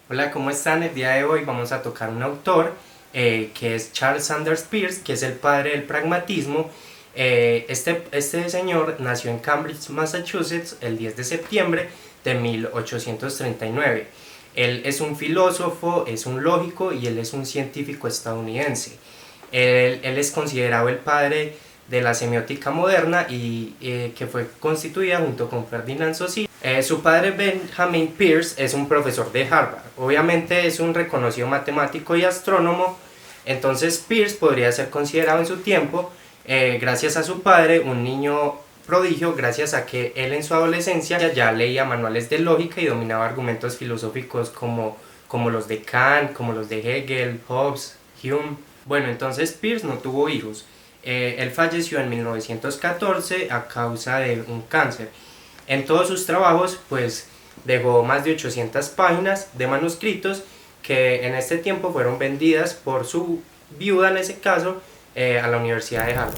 Hola, ¿cómo están? El día de hoy vamos a tocar un autor que es Charles Sanders Peirce, que es el padre del pragmatismo. Este señor nació en Cambridge, Massachusetts, el 10 de septiembre de 1839. Él es un filósofo, es un lógico y él es un científico estadounidense. Él es considerado el padre de la semiótica moderna y que fue constituida junto con Ferdinand Saussure. Su padre Benjamin Peirce es un profesor de Harvard, obviamente es un reconocido matemático y astrónomo, entonces Peirce podría ser considerado en su tiempo, gracias a su padre, un niño prodigio, gracias a que él en su adolescencia ya leía manuales de lógica y dominaba argumentos filosóficos como los de Kant, como los de Hegel, Hobbes, Hume. Bueno, entonces Peirce no tuvo hijos. Él falleció en 1914 a causa de un cáncer. En todos sus trabajos, pues dejó más de 800 páginas de manuscritos que en este tiempo fueron vendidas por su viuda, en ese caso, a la Universidad de Harvard.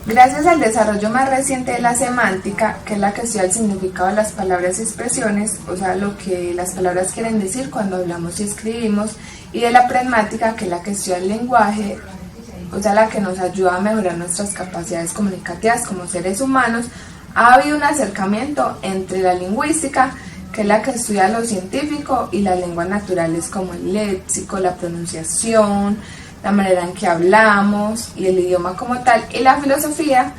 Gracias al desarrollo más reciente de la semántica, que es la que estudia el significado de las palabras y expresiones, o sea, lo que las palabras quieren decir cuando hablamos y escribimos, y de la pragmática, que es la que estudia el lenguaje, o sea, la que nos ayuda a mejorar nuestras capacidades comunicativas como seres humanos, ha habido un acercamiento entre la lingüística, que es la que estudia lo científico, y las lenguas naturales como el léxico, la pronunciación, la manera en que hablamos y el idioma como tal, y la filosofía,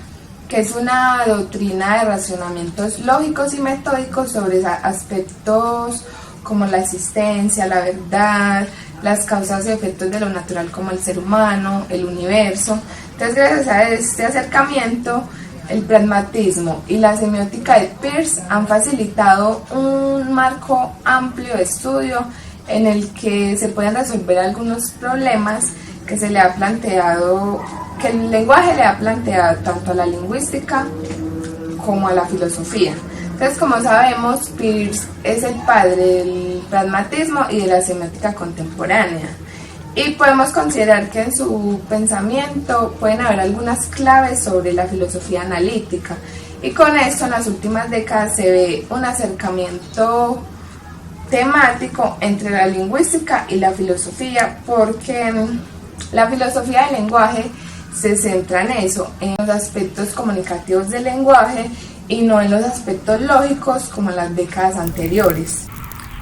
que es una doctrina de razonamientos lógicos y metódicos sobre aspectos como la existencia, la verdad, las causas y efectos de lo natural como el ser humano, el universo. Entonces, gracias a este acercamiento, el pragmatismo y la semiótica de Peirce han facilitado un marco amplio de estudio en el que se pueden resolver algunos problemas que se le ha planteado, que el lenguaje le ha planteado tanto a la lingüística como a la filosofía. Entonces, como sabemos, Peirce es el padre del pragmatismo y de la semiótica contemporánea. Y podemos considerar que en su pensamiento pueden haber algunas claves sobre la filosofía analítica. Y con esto, en las últimas décadas se ve un acercamiento temático entre la lingüística y la filosofía, porque la filosofía del lenguaje se centra en eso, en los aspectos comunicativos del lenguaje y no en los aspectos lógicos como en las décadas anteriores.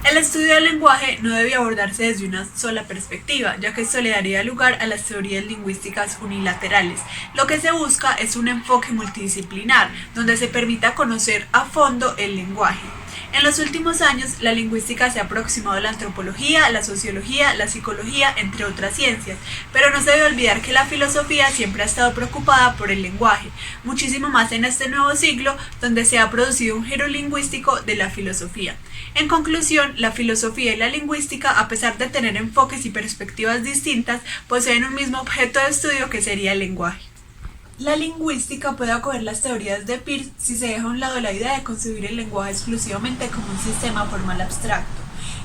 El estudio del lenguaje no debe abordarse desde una sola perspectiva, ya que esto le daría lugar a las teorías lingüísticas unilaterales. Lo que se busca es un enfoque multidisciplinar, donde se permita conocer a fondo el lenguaje. En los últimos años, la lingüística se ha aproximado a la antropología, la sociología, la psicología, entre otras ciencias, pero no se debe olvidar que la filosofía siempre ha estado preocupada por el lenguaje, muchísimo más en este nuevo siglo, donde se ha producido un giro lingüístico de la filosofía. En conclusión, la filosofía y la lingüística, a pesar de tener enfoques y perspectivas distintas, poseen un mismo objeto de estudio que sería el lenguaje. La lingüística puede acoger las teorías de Peirce si se deja a un lado la idea de concebir el lenguaje exclusivamente como un sistema formal abstracto.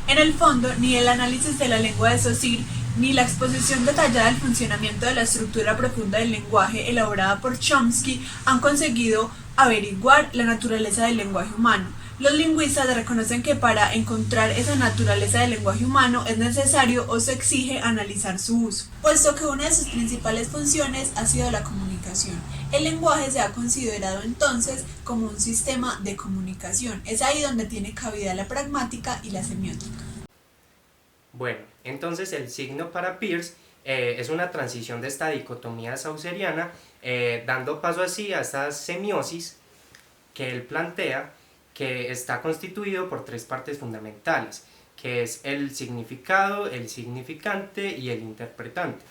En el fondo, ni el análisis de la lengua de Saussure, ni la exposición detallada del funcionamiento de la estructura profunda del lenguaje elaborada por Chomsky han conseguido averiguar la naturaleza del lenguaje humano. Los lingüistas reconocen que para encontrar esa naturaleza del lenguaje humano es necesario o se exige analizar su uso, puesto que una de sus principales funciones ha sido la comunicación. El lenguaje se ha considerado entonces como un sistema de comunicación. Es ahí donde tiene cabida la pragmática y la semiótica. Bueno, entonces el signo para Peirce es una transición de esta dicotomía saussuriana, dando paso así a esta semiosis que él plantea, que está constituido por tres partes fundamentales, que es el significado, el significante y el interpretante.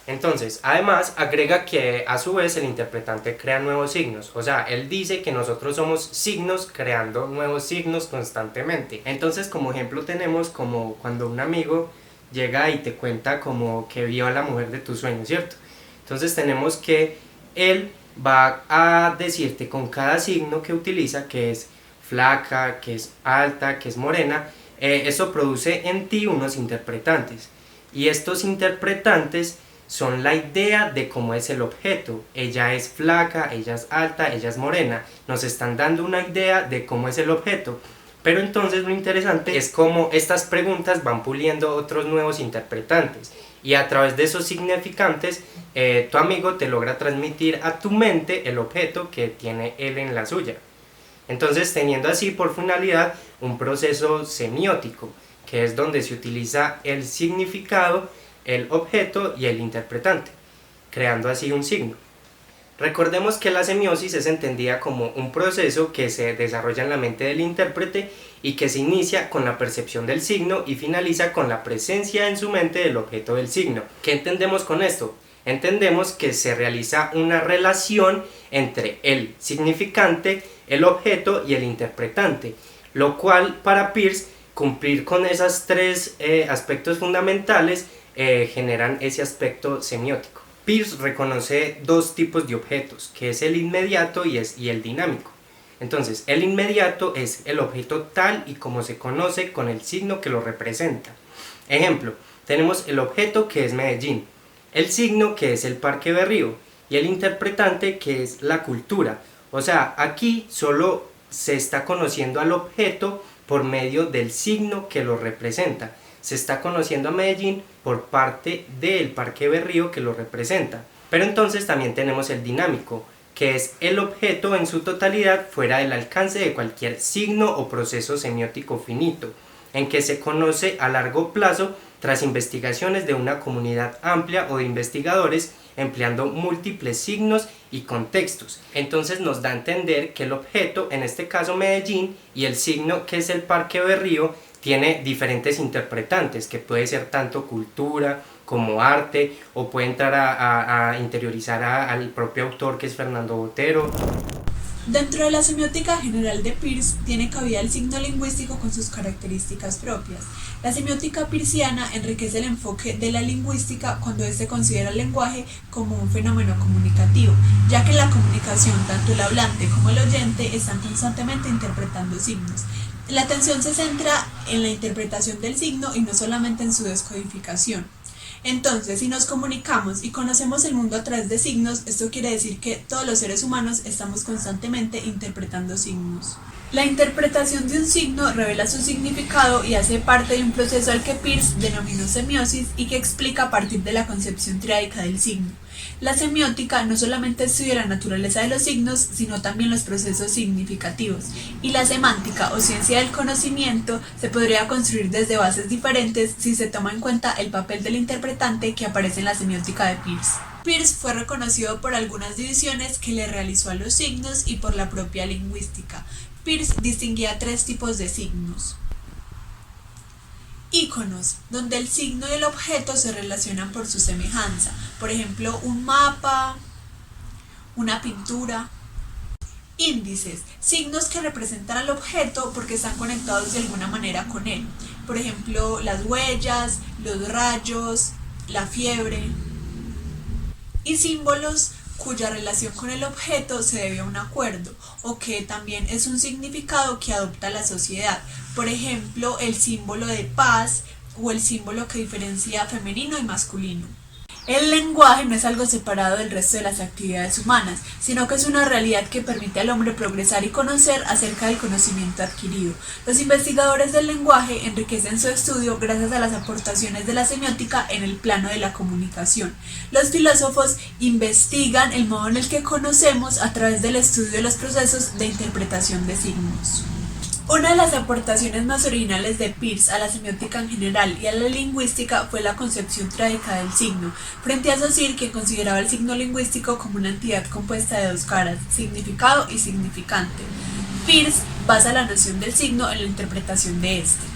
Entonces, además, agrega que a su vez el interpretante crea nuevos signos, o sea, él dice que nosotros somos signos creando nuevos signos constantemente. Entonces, como ejemplo tenemos como cuando un amigo llega y te cuenta como que vio a la mujer de tus sueños, ¿cierto? Entonces tenemos que él va a decirte con cada signo que utiliza, que es flaca, que es alta, que es morena, eso produce en ti unos interpretantes. Y estos interpretantes son la idea de cómo es el objeto. Ella es flaca, ella es alta, ella es morena. Nos están dando una idea de cómo es el objeto. Pero entonces lo interesante es cómo estas preguntas van puliendo otros nuevos interpretantes y a través de esos significantes tu amigo te logra transmitir a tu mente el objeto que tiene él en la suya. Entonces teniendo así por finalidad un proceso semiótico, que es donde se utiliza el significado, el objeto y el interpretante, creando así un signo. Recordemos que la semiosis es entendida como un proceso que se desarrolla en la mente del intérprete y que se inicia con la percepción del signo y finaliza con la presencia en su mente del objeto del signo. ¿Qué entendemos con esto? Entendemos que se realiza una relación entre el significante, el objeto y el interpretante, lo cual para Peirce cumplir con esos tres aspectos fundamentales generan ese aspecto semiótico. Peirce reconoce dos tipos de objetos, que es el inmediato y el dinámico. Entonces, el inmediato es el objeto tal y como se conoce con el signo que lo representa. Ejemplo, tenemos el objeto que es Medellín, el signo que es el Parque Berrío y el interpretante que es la cultura. O sea, aquí solo se está conociendo al objeto por medio del signo que lo representa. Se está conociendo a Medellín por parte del Parque Berrío que lo representa. Pero entonces también tenemos el dinámico, que es el objeto en su totalidad fuera del alcance de cualquier signo o proceso semiótico finito, en que se conoce a largo plazo tras investigaciones de una comunidad amplia o de investigadores empleando múltiples signos y contextos. Entonces nos da a entender que el objeto, en este caso Medellín, y el signo que es el Parque Berrío, tiene diferentes interpretantes, que puede ser tanto cultura como arte, o puede entrar a interiorizar al propio autor, que es Fernando Botero. Dentro de la semiótica general de Peirce tiene cabida el signo lingüístico con sus características propias. La semiótica peirciana enriquece el enfoque de la lingüística cuando éste considera el lenguaje como un fenómeno comunicativo, ya que en la comunicación tanto el hablante como el oyente están constantemente interpretando signos. La atención se centra en la interpretación del signo y no solamente en su descodificación. Entonces, si nos comunicamos y conocemos el mundo a través de signos, esto quiere decir que todos los seres humanos estamos constantemente interpretando signos. La interpretación de un signo revela su significado y hace parte de un proceso al que Peirce denominó semiosis y que explica a partir de la concepción triádica del signo. La semiótica no solamente estudia la naturaleza de los signos, sino también los procesos significativos, y la semántica o ciencia del conocimiento se podría construir desde bases diferentes si se toma en cuenta el papel del interpretante que aparece en la semiótica de Peirce. Peirce fue reconocido por algunas divisiones que le realizó a los signos y por la propia lingüística. Peirce distinguía tres tipos de signos. Íconos, donde el signo y el objeto se relacionan por su semejanza, por ejemplo, un mapa, una pintura. Índices, signos que representan al objeto porque están conectados de alguna manera con él, por ejemplo, las huellas, los rayos, la fiebre. Y símbolos cuya relación con el objeto se debe a un acuerdo o que también es un significado que adopta la sociedad, por ejemplo el símbolo de paz o el símbolo que diferencia femenino y masculino. El lenguaje no es algo separado del resto de las actividades humanas, sino que es una realidad que permite al hombre progresar y conocer acerca del conocimiento adquirido. Los investigadores del lenguaje enriquecen su estudio gracias a las aportaciones de la semiótica en el plano de la comunicación. Los filósofos investigan el modo en el que conocemos a través del estudio de los procesos de interpretación de signos. Una de las aportaciones más originales de Peirce a la semiótica en general y a la lingüística fue la concepción triádica del signo, frente a Saussure, que consideraba el signo lingüístico como una entidad compuesta de dos caras, significado y significante. Peirce basa la noción del signo en la interpretación de este.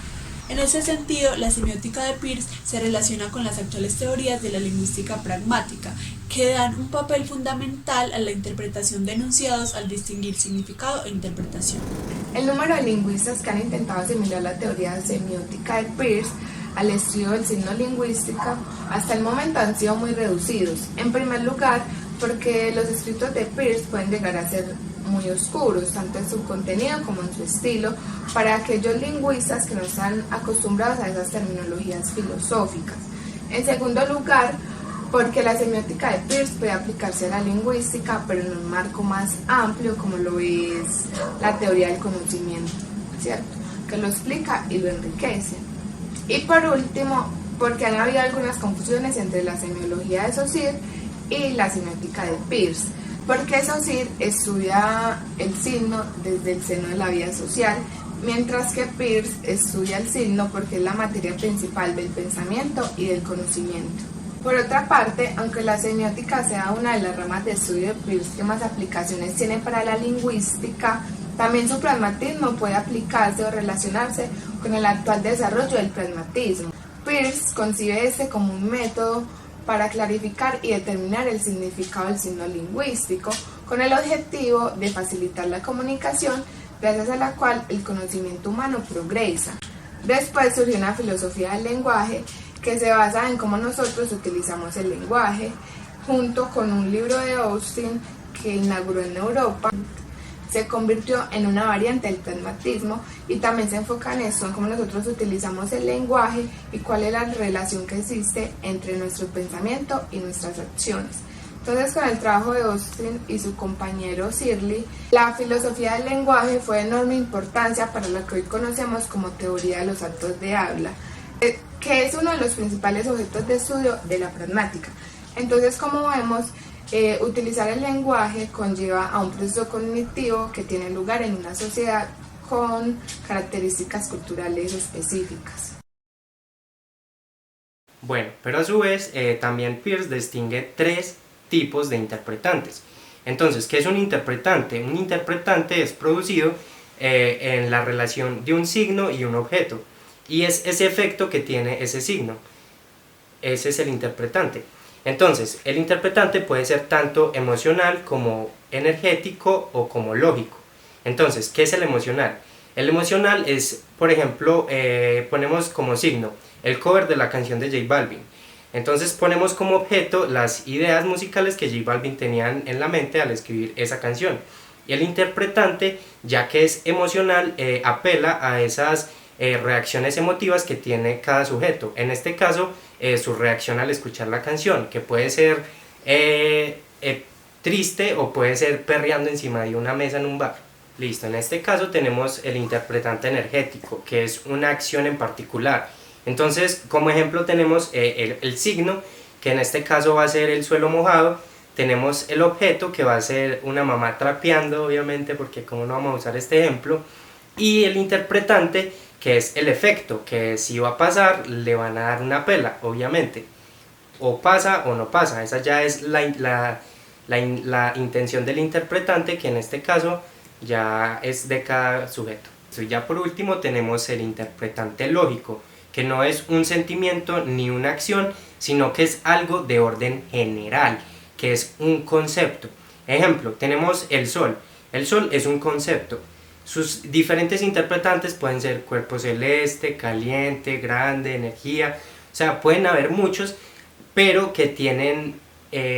En ese sentido, la semiótica de Peirce se relaciona con las actuales teorías de la lingüística pragmática, que dan un papel fundamental a la interpretación de enunciados al distinguir significado e interpretación. El número de lingüistas que han intentado asimilar la teoría semiótica de Peirce al estudio del signo lingüístico hasta el momento han sido muy reducidos. En primer lugar, porque los escritos de Peirce pueden llegar a ser muy oscuros, tanto en su contenido como en su estilo, para aquellos lingüistas que no están acostumbrados a esas terminologías filosóficas. En segundo lugar, porque la semiótica de Peirce puede aplicarse a la lingüística, pero en un marco más amplio como lo es la teoría del conocimiento, ¿cierto? que lo explica y lo enriquece. Y por último, porque han habido algunas confusiones entre la semiología de Saussure y la semiótica de Peirce, porque Saussure estudia el signo desde el seno de la vida social, mientras que Peirce estudia el signo porque es la materia principal del pensamiento y del conocimiento. Por otra parte, aunque la semiótica sea una de las ramas de estudio de Peirce que más aplicaciones tiene para la lingüística, también su pragmatismo puede aplicarse o relacionarse con el actual desarrollo del pragmatismo. Peirce concibe este como un método para clarificar y determinar el significado del signo lingüístico, con el objetivo de facilitar la comunicación, gracias a la cual el conocimiento humano progresa. Después surgió una filosofía del lenguaje que se basa en cómo nosotros utilizamos el lenguaje, junto con un libro de Austin que inauguró en Europa. Se convirtió en una variante del pragmatismo y también se enfoca en eso, en cómo nosotros utilizamos el lenguaje y cuál es la relación que existe entre nuestro pensamiento y nuestras acciones. Entonces, con el trabajo de Austin y su compañero Searle, la filosofía del lenguaje fue de enorme importancia para lo que hoy conocemos como teoría de los actos de habla, que es uno de los principales objetos de estudio de la pragmática. Entonces, como vemos, utilizar el lenguaje conlleva a un proceso cognitivo que tiene lugar en una sociedad con características culturales específicas. Bueno, pero a su vez también Peirce distingue tres tipos de interpretantes. Entonces, ¿qué es un interpretante? Un interpretante es producido en la relación de un signo y un objeto, y es ese efecto que tiene ese signo. Ese es el interpretante. Entonces, el interpretante puede ser tanto emocional como energético o como lógico. Entonces, ¿qué es el emocional? El emocional es, por ejemplo, ponemos como signo el cover de la canción de J Balvin. Entonces ponemos como objeto las ideas musicales que J Balvin tenía en la mente al escribir esa canción. Y el interpretante, ya que es emocional, apela a esas reacciones emotivas que tiene cada sujeto. En este caso, su reacción al escuchar la canción, que puede ser triste o puede ser perreando encima de una mesa en un bar. Listo, en este caso tenemos el interpretante energético, que es una acción en particular. Entonces, como ejemplo tenemos el signo, que en este caso va a ser el suelo mojado. Tenemos el objeto, que va a ser una mamá trapeando, obviamente, porque como no vamos a usar este ejemplo. Y el interpretante, que es el efecto, que si va a pasar, le van a dar una pela, obviamente. O pasa o no pasa, esa ya es la intención del interpretante, que en este caso ya es de cada sujeto. Y ya por último tenemos el interpretante lógico, que no es un sentimiento ni una acción, sino que es algo de orden general, que es un concepto. Ejemplo, tenemos el sol. El sol es un concepto. Sus diferentes interpretantes pueden ser cuerpo celeste, caliente, grande, energía. O sea, pueden haber muchos, pero que tienen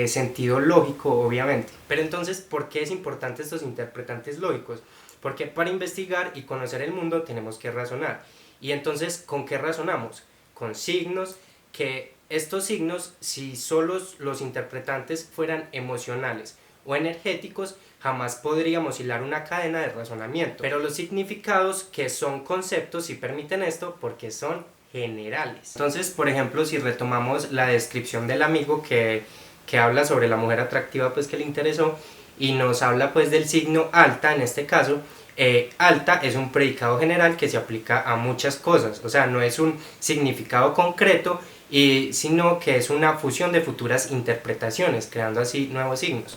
sentido lógico, obviamente. Pero entonces, ¿por qué es importante estos interpretantes lógicos? Porque para investigar y conocer el mundo tenemos que razonar. Y entonces, ¿con qué razonamos? Con signos, que estos signos, si solo los interpretantes fueran emocionales o energéticos, jamás podríamos hilar una cadena de razonamiento. Pero los significados, que son conceptos, sí permiten esto porque son generales. Entonces, por ejemplo, si retomamos la descripción del amigo que habla sobre la mujer atractiva pues que le interesó, y nos habla pues del signo alta, en este caso, alta es un predicado general que se aplica a muchas cosas, o sea, no es un significado concreto, sino que es una fusión de futuras interpretaciones, creando así nuevos signos.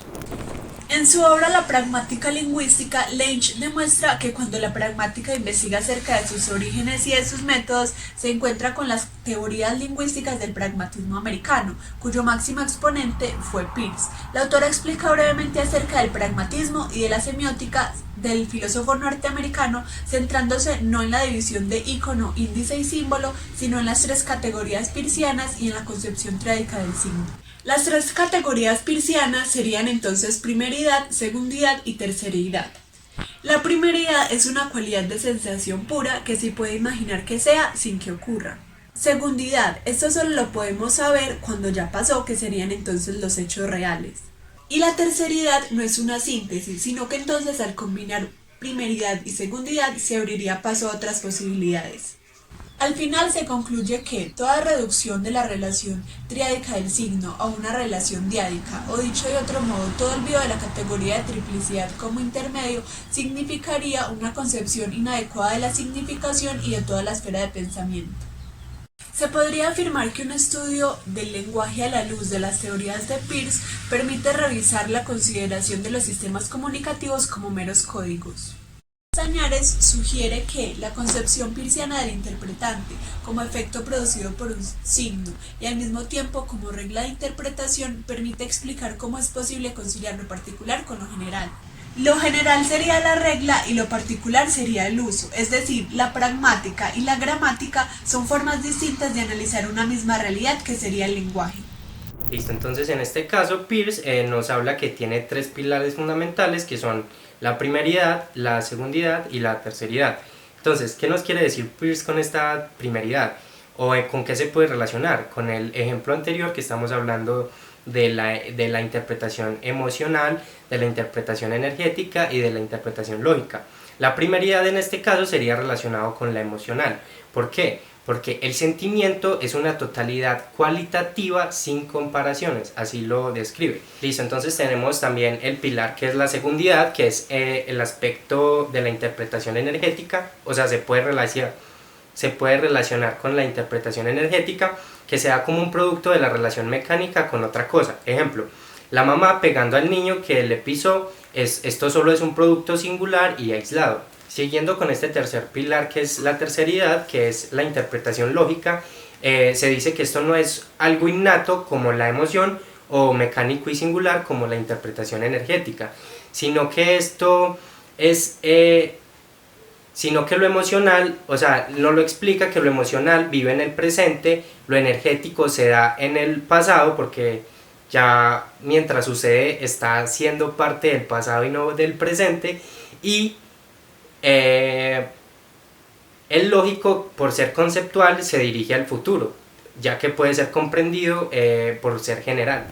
En su obra La pragmática lingüística, Lange demuestra que cuando la pragmática investiga acerca de sus orígenes y de sus métodos, se encuentra con las teorías lingüísticas del pragmatismo americano, cuyo máximo exponente fue Peirce. La autora explica brevemente acerca del pragmatismo y de la semiótica del filósofo norteamericano, centrándose no en la división de ícono, índice y símbolo, sino en las tres categorías peircianas y en la concepción teórica del signo. Las tres categorías peircianas serían entonces primeridad, segundidad y terceridad. La primeridad es una cualidad de sensación pura que se puede imaginar que sea sin que ocurra. Segundidad, esto solo lo podemos saber cuando ya pasó, que serían entonces los hechos reales. Y la terceridad no es una síntesis, sino que entonces al combinar primeridad y segundidad, se abriría paso a otras posibilidades. Al final se concluye que toda reducción de la relación triádica del signo a una relación diádica, o dicho de otro modo, todo olvido de la categoría de triplicidad como intermedio, significaría una concepción inadecuada de la significación y de toda la esfera de pensamiento. Se podría afirmar que un estudio del lenguaje a la luz de las teorías de Peirce permite revisar la consideración de los sistemas comunicativos como meros códigos. Cañares sugiere que la concepción peirciana del interpretante como efecto producido por un signo y al mismo tiempo como regla de interpretación permite explicar cómo es posible conciliar lo particular con lo general. Lo general sería la regla y lo particular sería el uso, es decir, la pragmática y la gramática son formas distintas de analizar una misma realidad que sería el lenguaje. Listo, entonces en este caso Peirce nos habla que tiene tres pilares fundamentales que son la primeridad, la segundidad y la terceridad. Entonces, ¿qué nos quiere decir Peirce con esta primeridad? ¿O con qué se puede relacionar? Con el ejemplo anterior que estamos hablando de la interpretación emocional, de la interpretación energética y de la interpretación lógica. La primeridad en este caso sería relacionado con la emocional. ¿Por qué? Porque el sentimiento es una totalidad cualitativa sin comparaciones, así lo describe. Listo, entonces tenemos también el pilar que es la segundidad, que es el aspecto de la interpretación energética, o sea, se puede relacionar con la interpretación energética, que se da como un producto de la relación mecánica con otra cosa. Ejemplo, la mamá pegando al niño que le pisó, esto solo es un producto singular y aislado. Siguiendo con este tercer pilar que es la terceridad, que es la interpretación lógica, se dice que esto no es algo innato como la emoción o mecánico y singular como la interpretación energética, sino que esto es... sino que lo emocional, o sea, no lo explica que lo emocional vive en el presente, lo energético se da en el pasado porque ya mientras sucede está siendo parte del pasado y no del presente, y el lógico, por ser conceptual, se dirige al futuro, ya que puede ser comprendido por ser general.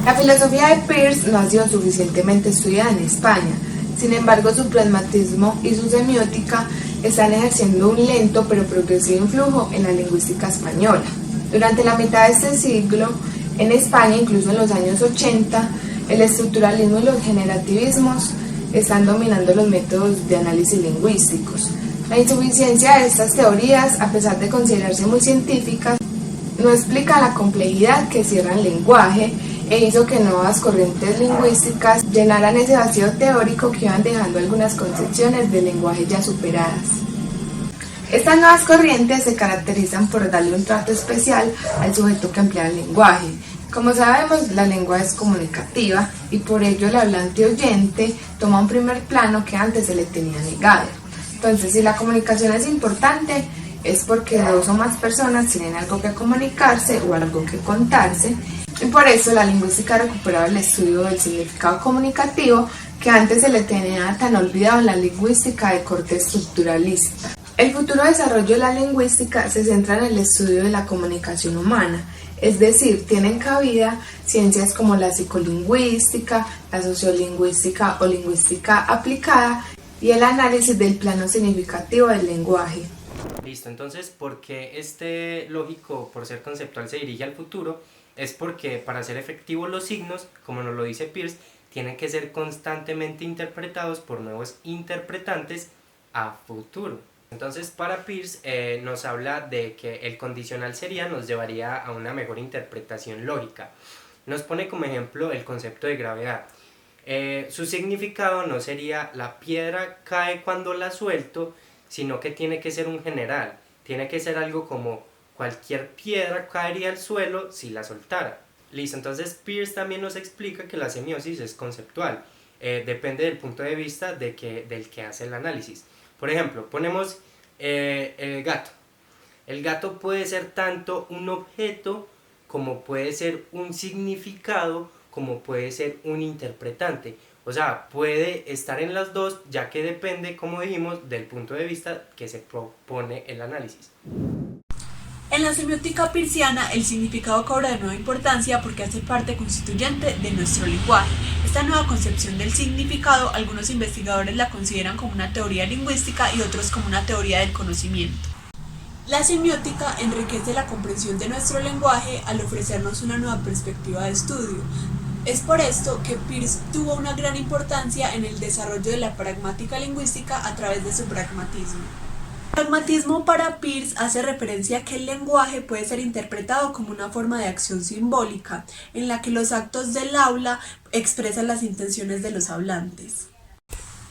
La filosofía de Peirce no ha sido suficientemente estudiada en España. Sin embargo, su pragmatismo y su semiótica están ejerciendo un lento pero progresivo influjo en la lingüística española. Durante la mitad de este siglo, en España, incluso en los años 80, el estructuralismo y los generativismos están dominando los métodos de análisis lingüísticos. La insuficiencia de estas teorías, a pesar de considerarse muy científicas, no explica la complejidad que cierra el lenguaje e hizo que nuevas corrientes lingüísticas llenaran ese vacío teórico que iban dejando algunas concepciones del lenguaje ya superadas. Estas nuevas corrientes se caracterizan por darle un trato especial al sujeto que emplea el lenguaje. Como sabemos, la lengua es comunicativa y por ello el hablante oyente toma un primer plano que antes se le tenía negado. Entonces, si la comunicación es importante, es porque dos o más personas tienen algo que comunicarse o algo que contarse, y por eso la lingüística ha recuperado el estudio del significado comunicativo que antes se le tenía tan olvidado en la lingüística de corte estructuralista. El futuro desarrollo de la lingüística se centra en el estudio de la comunicación humana, es decir, tienen cabida ciencias como la psicolingüística, la sociolingüística o lingüística aplicada y el análisis del plano significativo del lenguaje. Listo, entonces, ¿por qué este lógico, por ser conceptual, se dirige al futuro? Es porque para ser efectivos los signos, como nos lo dice Peirce, tienen que ser constantemente interpretados por nuevos interpretantes a futuro. Entonces, para Peirce nos habla de que el condicional sería nos llevaría a una mejor interpretación lógica. Nos pone como ejemplo el concepto de gravedad. Su significado no sería la piedra cae cuando la suelto, sino que tiene que ser un general. Tiene que ser algo como cualquier piedra caería al suelo si la soltara. Listo, entonces Peirce también nos explica que la semiosis es conceptual. Depende del punto de vista del que hace el análisis. Por ejemplo, ponemos el gato. El gato puede ser tanto un objeto como puede ser un significado, como puede ser un interpretante. O sea, puede estar en las dos, ya que depende, como dijimos, del punto de vista que se propone el análisis. En la semiótica peirciana, el significado cobra de nueva importancia porque hace parte constituyente de nuestro lenguaje. Esta nueva concepción del significado, algunos investigadores la consideran como una teoría lingüística y otros como una teoría del conocimiento. La semiótica enriquece la comprensión de nuestro lenguaje al ofrecernos una nueva perspectiva de estudio. Es por esto que Peirce tuvo una gran importancia en el desarrollo de la pragmática lingüística a través de su pragmatismo. El pragmatismo para Peirce hace referencia a que el lenguaje puede ser interpretado como una forma de acción simbólica, en la que los actos del habla expresan las intenciones de los hablantes.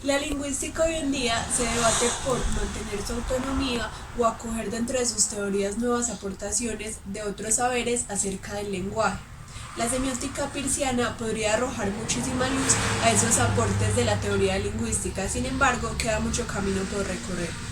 La lingüística hoy en día se debate por mantener su autonomía o acoger dentro de sus teorías nuevas aportaciones de otros saberes acerca del lenguaje. La semiótica peirciana podría arrojar muchísima luz a esos aportes de la teoría lingüística, sin embargo, queda mucho camino por recorrer.